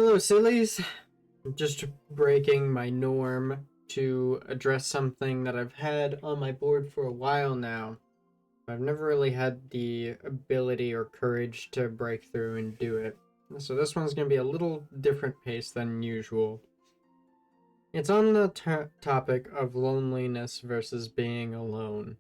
Hello, sillies. Just breaking my norm to address something that I've had on my board for a while now. I've never really had the ability or courage to break through and do it. So this one's going to be a little different pace than usual. It's on the topic of loneliness versus being alone.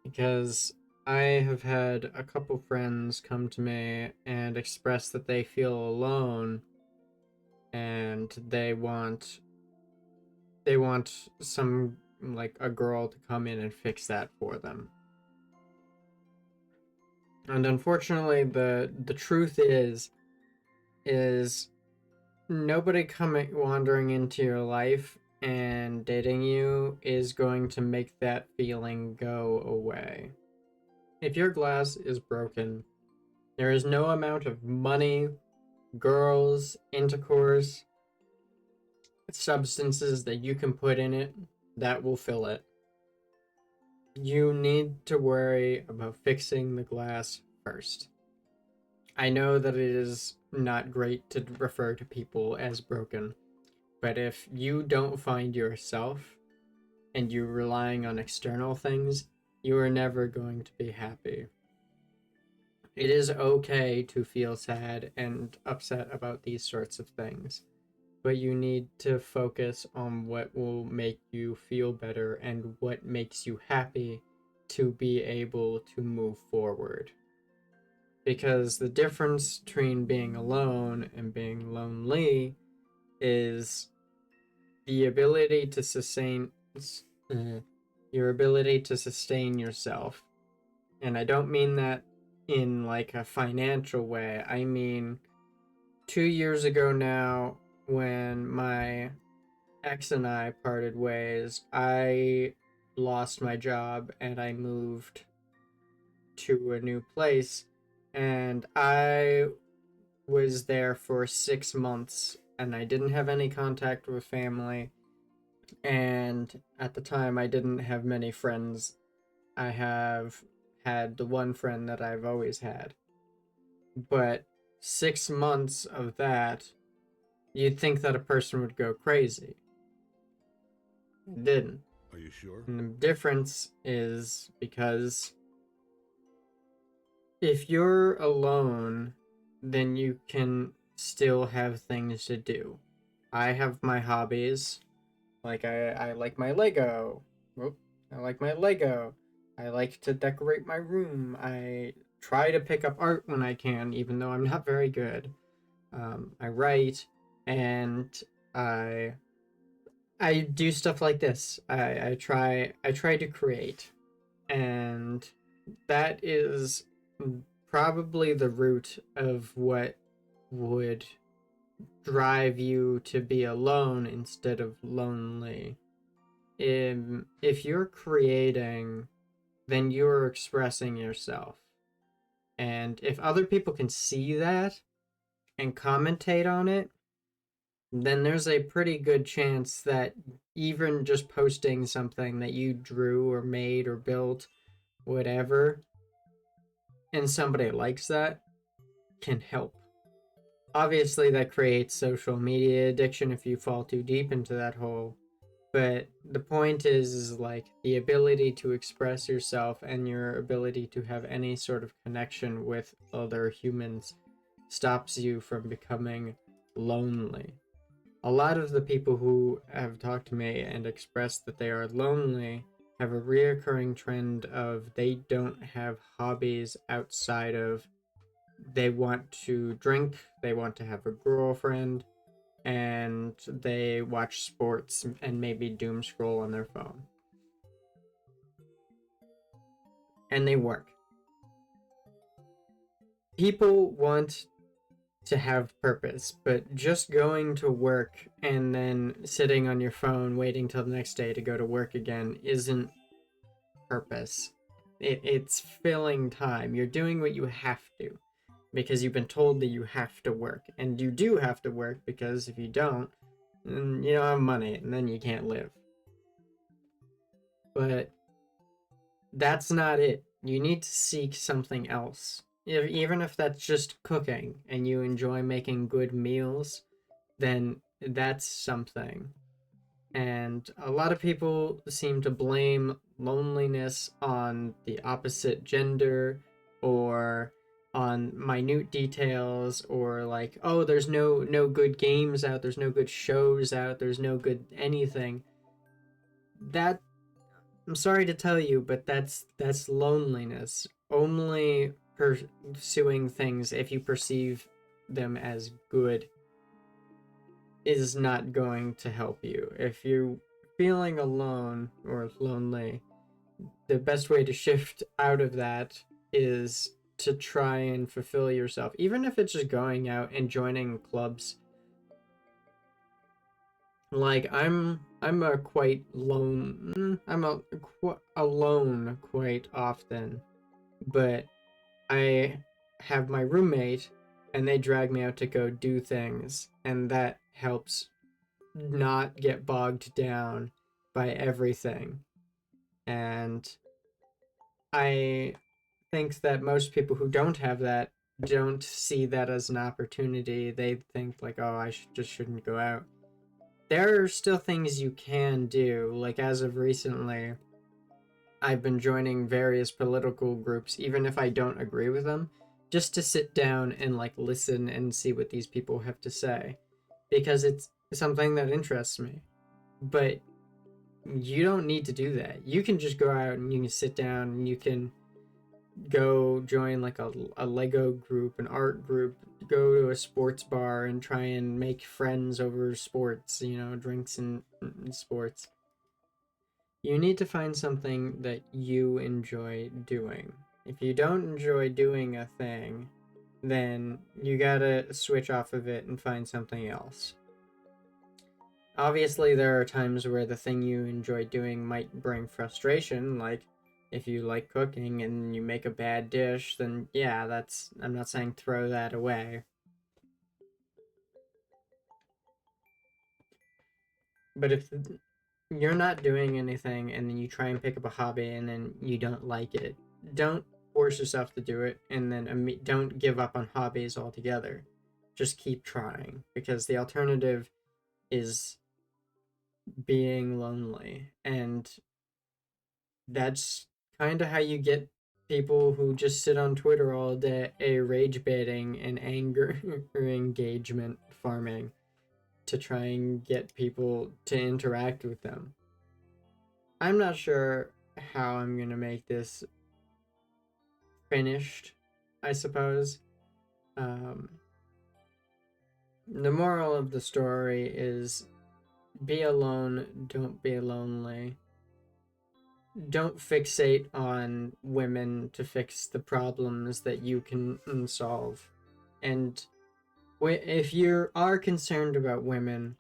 Because I have had a couple friends come to me and express that they feel alone and they want some, like, a girl to come in and fix that for them. And unfortunately, the truth is nobody coming wandering into your life and dating you is going to make that feeling go away. If your glass is broken, there is no amount of money, girls, intercourse, substances that you can put in it that will fill it. You need to worry about fixing the glass first. I know that it is not great to refer to people as broken, but if you don't find yourself and you're relying on external things, you are never going to be happy. It is okay to feel sad and upset about these sorts of things, but you need to focus on what will make you feel better and what makes you happy to be able to move forward. Because the difference between being alone and being lonely is the ability to sustain your ability to sustain yourself. And I don't mean that in like a financial way. I mean 2 years ago now, when my ex and I parted ways, I lost my job and I moved to a new place, and I was there for 6 months and I didn't have any contact with family. And at the time, I didn't have many friends. I have had the one friend that I've always had. But 6 months of that, you'd think that a person would go crazy. It didn't. Are you sure? And the difference is because if you're alone, then you can still have things to do. I have my hobbies. Like, I like my Lego. Whoop, I like my Lego. I like to decorate my room. I try to pick up art when I can, even though I'm not very good. I write, and I I do stuff like this. I try to create, and that is probably the root of what would drive you to be alone instead of lonely. If you're creating, then you're expressing yourself. And if other people can see that and commentate on it, then there's a pretty good chance that even just posting something that you drew or made or built, whatever, and somebody likes that, can help. Obviously, that creates social media addiction if you fall too deep into that hole. But the point is like the ability to express yourself and your ability to have any sort of connection with other humans stops you from becoming lonely. A lot of the people who have talked to me and expressed that they are lonely have a reoccurring trend of they don't have hobbies outside of they want to drink, they want to have a girlfriend, and they watch sports and maybe doom scroll on their phone. And they work. People want to have purpose, but just going to work and then sitting on your phone waiting till the next day to go to work again isn't purpose. It's filling time. You're doing what you have to because you've been told that you have to work. And you do have to work because if you don't, then you don't have money and then you can't live. But that's not it. You need to seek something else. Even if that's just cooking and you enjoy making good meals, then that's something. And a lot of people seem to blame loneliness on the opposite gender or on minute details, or like, oh, there's no good games out, there's no good shows out, there's no good anything. That, I'm sorry to tell you, but that's loneliness. Only pursuing things if you perceive them as good is not going to help you. If you're feeling alone or lonely, the best way to shift out of that is to try and fulfill yourself, even if it's just going out and joining clubs. Like I'm a quite lone I'm a alone quite often, but I have my roommate and they drag me out to go do things, and that helps not get bogged down by everything. And I think that most people who don't have that don't see that as an opportunity. They think like, oh, just shouldn't go out. There are still things you can do. Like as of recently, I've been joining various political groups, even if I don't agree with them, just to sit down and like listen and see what these people have to say, because it's something that interests me. But you don't need to do that. You can just go out and you can sit down and you can go join like a Lego group, an art group, go to a sports bar and try and make friends over sports, drinks and sports. You need to find something that you enjoy doing. If you don't enjoy doing a thing, then you gotta switch off of it and find something else. Obviously, there are times where the thing you enjoy doing might bring frustration, like if you like cooking and you make a bad dish, then yeah, I'm not saying throw that away. But if you're not doing anything and then you try and pick up a hobby and then you don't like it, don't force yourself to do it, and then don't give up on hobbies altogether. Just keep trying, because the alternative is being lonely, and that's kind of how you get people who just sit on Twitter all day, rage baiting and anger engagement farming to try and get people to interact with them. I'm not sure how I'm gonna make this finished, I suppose. Um, the moral of the story is be alone, don't be lonely. Don't fixate on women to fix the problems that you can solve. And if you are concerned about women,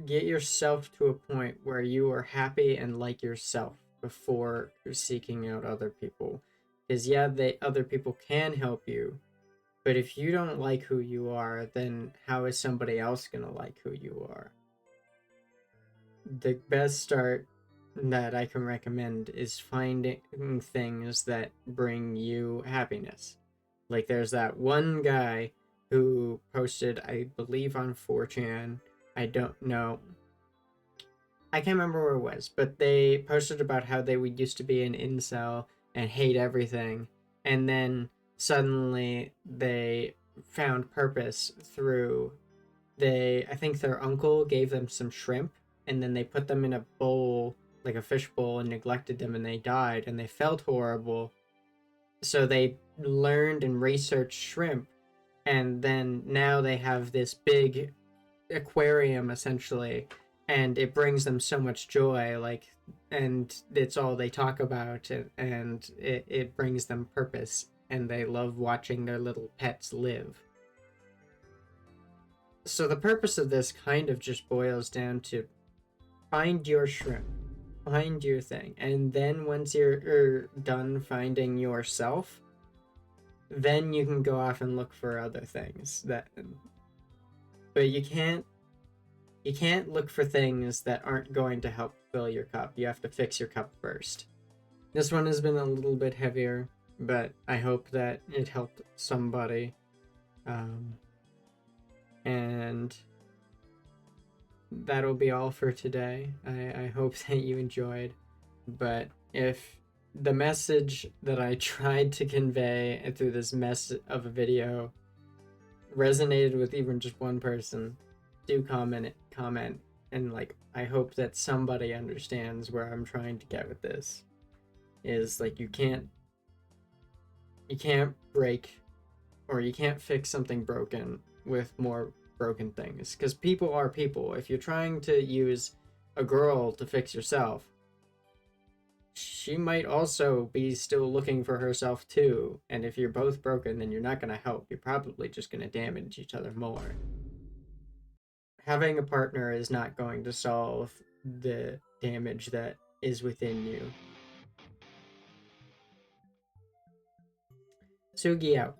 get yourself to a point where you are happy and like yourself before seeking out other people. Because yeah, other people can help you, but if you don't like who you are, then how is somebody else gonna like who you are? The best start that I can recommend is finding things that bring you happiness. Like there's that one guy who posted, I believe on 4chan, I don't know, I can't remember where it was, but they posted about how they would used to be an incel and hate everything, and then suddenly they found purpose through I think their uncle gave them some shrimp, and then they put them in a bowl, like a fish bowl, and neglected them, and they died, and they felt horrible. So they learned and researched shrimp, and then now they have this big aquarium essentially, and it brings them so much joy, like, and it's all they talk about, and it brings them purpose, and they love watching their little pets live. So the purpose of this kind of just boils down to find your shrimp, find your thing, and then once you're done finding yourself, then you can go off and look for other things that, but you can't look for things that aren't going to help fill your cup. You have to fix your cup first. This one has been a little bit heavier. but I hope that it helped somebody. And that'll be all for today. I hope that you enjoyed. But if the message that I tried to convey through this mess of a video resonated with even just one person, do comment, and like I hope that somebody understands where I'm trying to get with this. Is like you can't break, or you can't fix something broken with more broken things, because people are people. If you're trying to use a girl to fix yourself, she might also be still looking for herself too, and if you're both broken, then you're not going to help. You're probably just going to damage each other more. Having a partner is not going to solve the damage that is within you. Sugi out.